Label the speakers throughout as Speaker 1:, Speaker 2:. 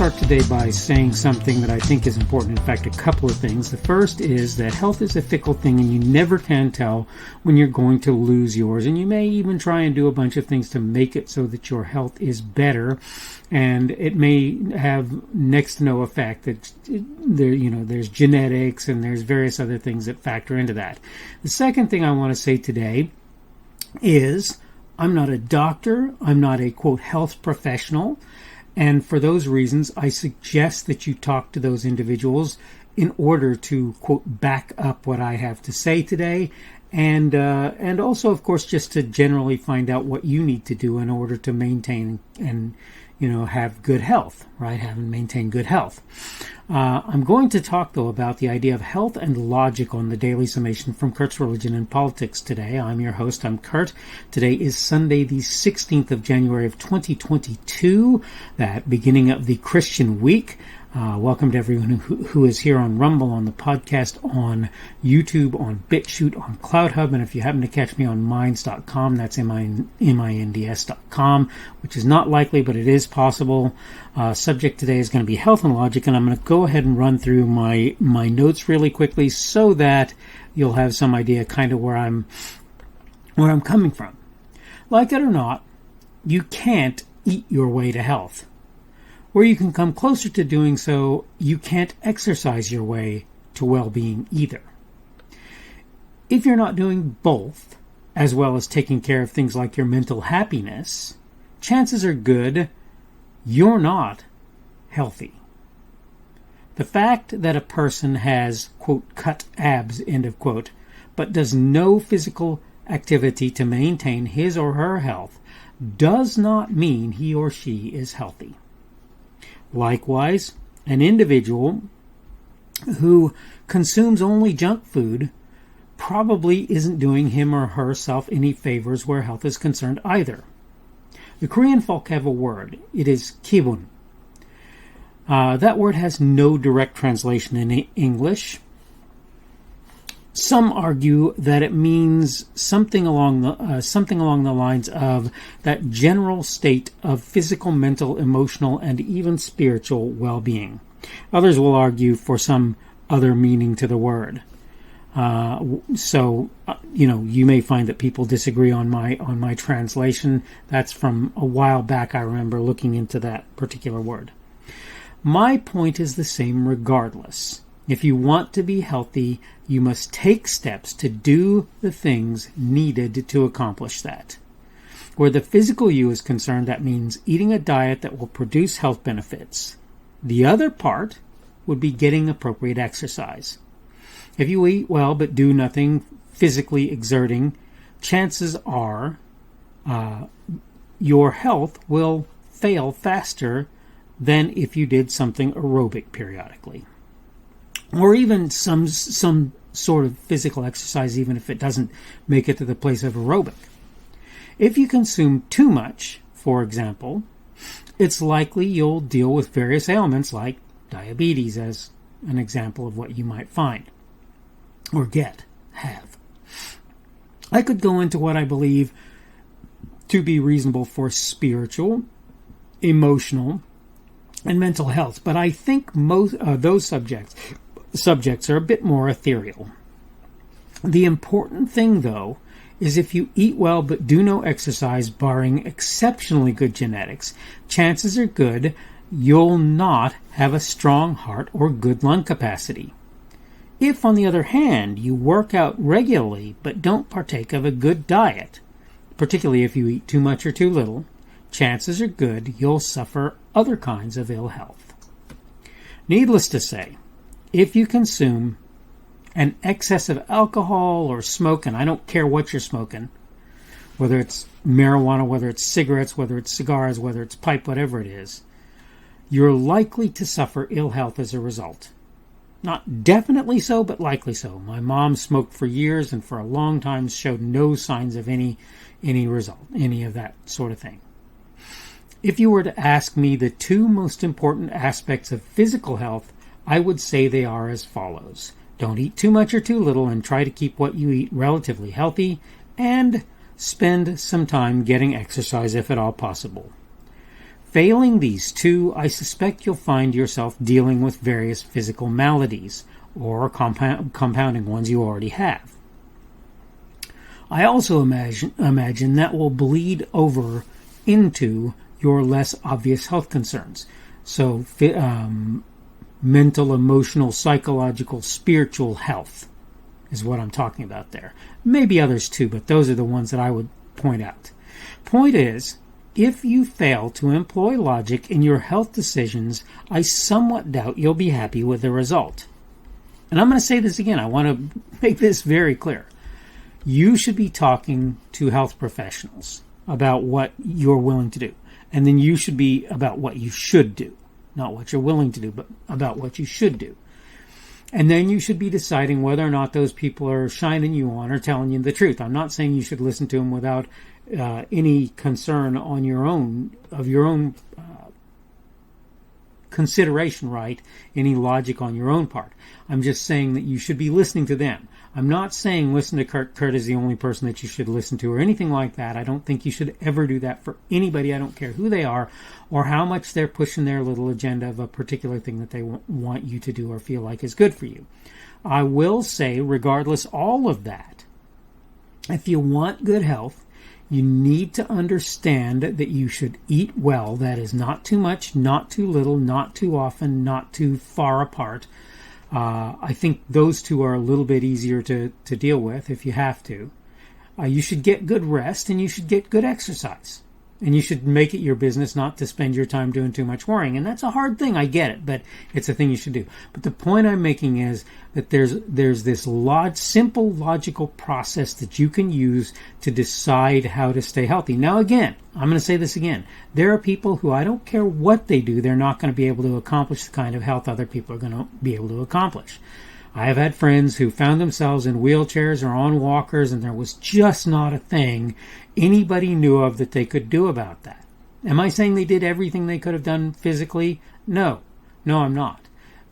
Speaker 1: start today by saying something that I think is important. In fact, a couple of things. The first is that health is a fickle thing and you never can tell when you're going to lose yours. And you may even try and do a bunch of things to make it so that your health is better. And it may have next to no effect. There's genetics and there's various other things that factor into that. The second thing I want to say today is I'm not a doctor. I'm not a, quote, health professional. And for those reasons, I suggest that you talk to those individuals in order to, quote, back up what I have to say today. And also, of course, just to generally find out what you need to do in order to maintain and, have good health, right? Have and maintain good health. I'm going to talk, though, about the idea of health and logic on the Daily Summation from Kurt's Religion and Politics today. I'm your host. I'm Kurt. Today is Sunday, the 16th of January of 2022, that beginning of the Christian week. Welcome to everyone who is here on Rumble, on the podcast, on YouTube, on BitChute, on CloudHub, and if you happen to catch me on Minds.com, that's MINDS.com, which is not likely, but it is possible. Subject today is going to be health and logic, and I'm going to go ahead and run through my notes really quickly so that you'll have some idea kind of where I'm coming from. Like it or not, you can't eat your way to health. Where you can come closer to doing so, you can't exercise your way to well-being either. If you're not doing both, as well as taking care of things like your mental happiness, chances are good you're not healthy. The fact that a person has, quote, cut abs, end of quote, but does no physical activity to maintain his or her health does not mean he or she is healthy. Likewise, an individual who consumes only junk food probably isn't doing him or herself any favors where health is concerned either. The Korean folk have a word. It is kibun. That word has no direct translation in English. Some argue that it means something along the lines of that general state of physical, mental, emotional, and even spiritual well-being. Others will argue for some other meaning to the word. You may find that people disagree on my translation. That's from a while back. I remember looking into that particular word. My point is the same regardless. If you want to be healthy, you must take steps to do the things needed to accomplish that. Where the physical you is concerned, that means eating a diet that will produce health benefits. The other part would be getting appropriate exercise. If you eat well but do nothing physically exerting, chances are your health will fail faster than if you did something aerobic periodically. Or even some sort of physical exercise, even if it doesn't make it to the place of aerobic. If you consume too much, for example, it's likely you'll deal with various ailments like diabetes, as an example of what you might find or have. I could go into what I believe to be reasonable for spiritual, emotional, and mental health, but I think most of those subjects are a bit more ethereal. The important thing, though, is if you eat well but do no exercise, barring exceptionally good genetics, chances are good you'll not have a strong heart or good lung capacity. If, on the other hand, you work out regularly but don't partake of a good diet, particularly if you eat too much or too little, chances are good you'll suffer other kinds of ill health. Needless to say, if you consume an excess of alcohol or smoke, and I don't care what you're smoking, whether it's marijuana, whether it's cigarettes, whether it's cigars, whether it's pipe, whatever it is, you're likely to suffer ill health as a result. Not definitely so, but likely so. My mom smoked for years and for a long time showed no signs of any result, any of that sort of thing. If you were to ask me the two most important aspects of physical health, I would say they are as follows. Don't eat too much or too little and try to keep what you eat relatively healthy, and spend some time getting exercise if at all possible. Failing these two, I suspect you'll find yourself dealing with various physical maladies, or compounding ones you already have. I also imagine that will bleed over into your less obvious health concerns. So mental, emotional, psychological, spiritual health is what I'm talking about there. Maybe others too, but those are the ones that I would point out. Point is, if you fail to employ logic in your health decisions, I somewhat doubt you'll be happy with the result. And I'm going to say this again. I want to make this very clear. You should be talking to health professionals about what you're willing to do. And then you should be about what you should do. Not what you're willing to do, but about what you should do. And then you should be deciding whether or not those people are shining you on or telling you the truth. I'm not saying you should listen to them without any concern on your own consideration, right? Any logic on your own part. I'm just saying that you should be listening to them. I'm not saying listen to Kurt. Kurt is the only person that you should listen to or anything like that. I don't think you should ever do that for anybody. I don't care who they are or how much they're pushing their little agenda of a particular thing that they want you to do or feel like is good for you. I will say, regardless all of that, if you want good health, you need to understand that you should eat well. That is not too much, not too little, not too often, not too far apart. I think those two are a little bit easier to deal with if you have to. You should get good rest and you should get good exercise. And you should make it your business not to spend your time doing too much worrying. And that's a hard thing, I get it, but it's a thing you should do. But the point I'm making is that there's this simple logical process that you can use to decide how to stay healthy. Now again, I'm going to say this again. There are people who I don't care what they do, they're not going to be able to accomplish the kind of health other people are going to be able to accomplish. I have had friends who found themselves in wheelchairs or on walkers, and there was just not a thing anybody knew of that they could do about that. Am I saying they did everything they could have done physically? No, I'm not.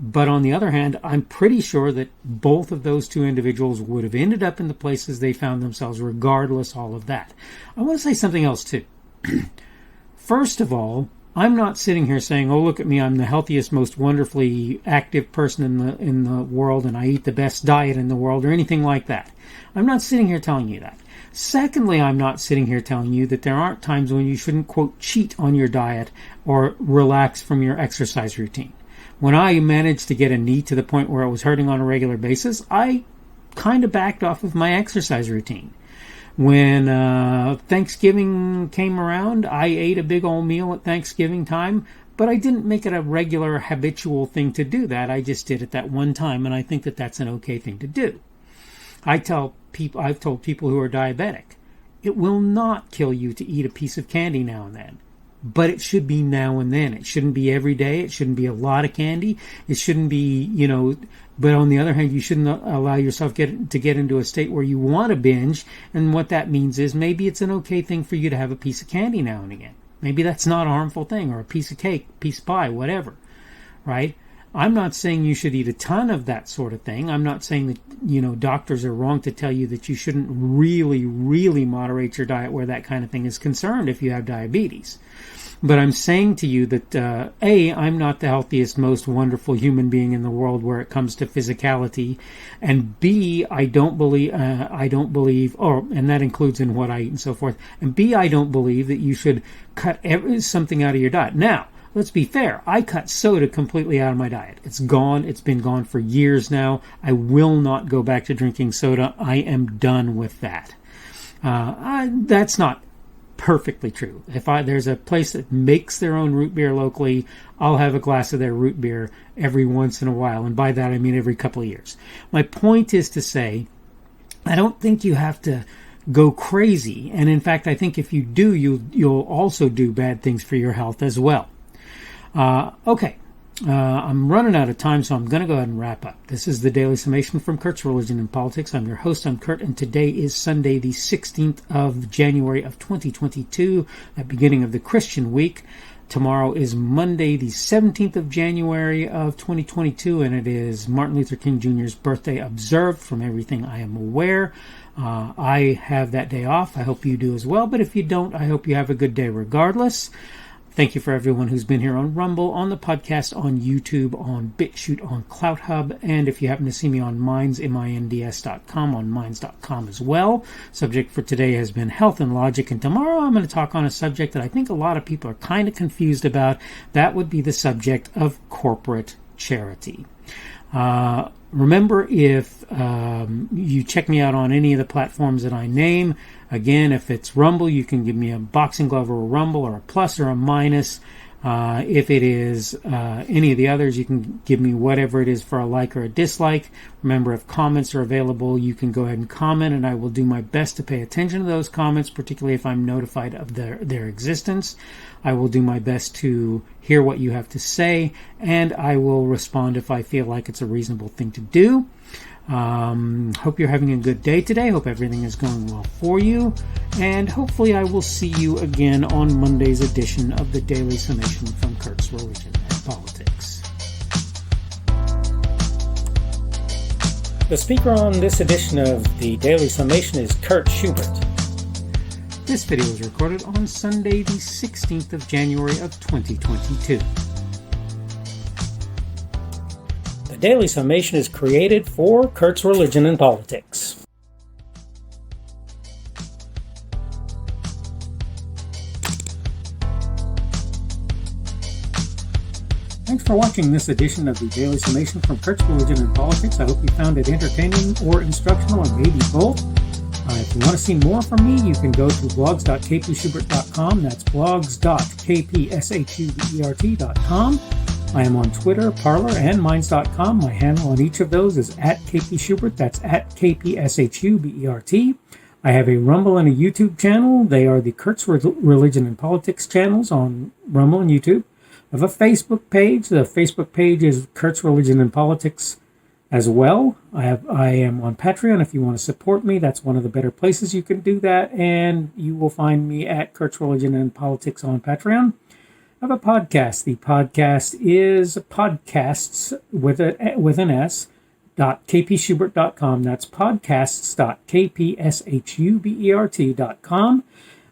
Speaker 1: But on the other hand, I'm pretty sure that both of those two individuals would have ended up in the places they found themselves regardless all of that. I want to say something else too. First of all, I'm not sitting here saying, oh, look at me, I'm the healthiest, most wonderfully active person in the world, and I eat the best diet in the world, or anything like that. I'm not sitting here telling you that. Secondly, I'm not sitting here telling you that there aren't times when you shouldn't, quote, cheat on your diet or relax from your exercise routine. When I managed to get a knee to the point where it was hurting on a regular basis, I kind of backed off of my exercise routine. When Thanksgiving came around, I ate a big old meal at Thanksgiving time, but I didn't make it a regular, habitual thing to do that. I just did it that one time, and I think that that's an okay thing to do. I've told people who are diabetic, it will not kill you to eat a piece of candy now and then, but it should be now and then. It shouldn't be every day. It shouldn't be a lot of candy. It shouldn't be, but on the other hand, you shouldn't allow yourself to get into a state where you want to binge. And what that means is maybe it's an okay thing for you to have a piece of candy now and again. Maybe that's not a harmful thing, or a piece of cake, piece of pie, whatever, right? I'm not saying you should eat a ton of that sort of thing. I'm not saying that, doctors are wrong to tell you that you shouldn't really, really moderate your diet where that kind of thing is concerned if you have diabetes. But I'm saying to you that, A, I'm not the healthiest, most wonderful human being in the world where it comes to physicality. And B, I don't believe, and that includes in what I eat and so forth. And B, I don't believe that you should cut something out of your diet. Now, let's be fair. I cut soda completely out of my diet. It's gone. It's been gone for years now. I will not go back to drinking soda. I am done with that. That's not perfectly true. If there's a place that makes their own root beer locally, I'll have a glass of their root beer every once in a while. And by that, I mean every couple of years. My point is to say, I don't think you have to go crazy. And in fact, I think if you do, you'll also do bad things for your health as well. I'm running out of time, so I'm going to go ahead and wrap up. This is the Daily Summation from Kurt's Religion and Politics. I'm your host, I'm Kurt, and today is Sunday, the 16th of January of 2022, the beginning of the Christian week. Tomorrow is Monday, the 17th of January of 2022, and it is Martin Luther King Jr.'s birthday observed from everything I am aware. I have that day off. I hope you do as well, but if you don't, I hope you have a good day regardless. Thank you for everyone who's been here on Rumble, on the podcast, on YouTube, on BitChute, on CloutHub, and if you happen to see me on Minds, minds.com, on minds.com as well. Subject for today has been health and logic, and tomorrow I'm going to talk on a subject that I think a lot of people are kind of confused about. That would be the subject of corporate charity. Remember, if you check me out on any of the platforms that I name, again, if it's Rumble, you can give me a boxing glove or a Rumble or a plus or a minus. If it is any of the others, you can give me whatever it is for a like or a dislike. Remember, if comments are available, you can go ahead and comment, and I will do my best to pay attention to those comments, particularly if I'm notified of their existence. I will do my best to hear what you have to say, and I will respond if I feel like it's a reasonable thing to do. Hope you're having a good day today. Hope everything is going well for you. And hopefully I will see you again on Monday's edition of the Daily Summation from Kurt's Religion and Politics. The speaker on this edition of the Daily Summation is Kurt Schubert. This video was recorded on Sunday, the 16th of January of 2022. The Daily Summation is created for Kurt's Religion and Politics. Thanks for watching this edition of the Daily Summation from Kurt's Religion and Politics. I hope you found it entertaining or instructional, or maybe both. If you want to see more from me, you can go to blogs.kpschubert.com. That's blogs.kpschubert.com. I am on Twitter, Parler, and Minds.com. My handle on each of those is @kpschubert. That's @kpschubert. I have a Rumble and a YouTube channel. They are the Kurt's Religion and Politics channels on Rumble and YouTube. I have a Facebook page. The Facebook page is Kurt's Religion and Politics as well. I am on Patreon. If you want to support me, that's one of the better places you can do that. And you will find me at Kurt's Religion and Politics on Patreon. I have a podcast. The podcast is podcasts with an S, .kpschubert.com. That's podcasts.kpschubert.com.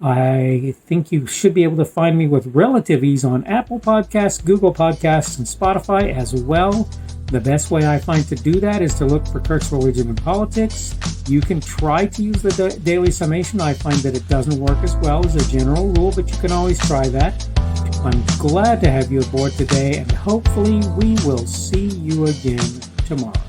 Speaker 1: I think you should be able to find me with relative ease on Apple Podcasts, Google Podcasts, and Spotify as well. The best way I find to do that is to look for Kurt's Religion and Politics. You can try to use the Daily Summation. I find that it doesn't work as well as a general rule, but you can always try that. I'm glad to have you aboard today, and hopefully we will see you again tomorrow.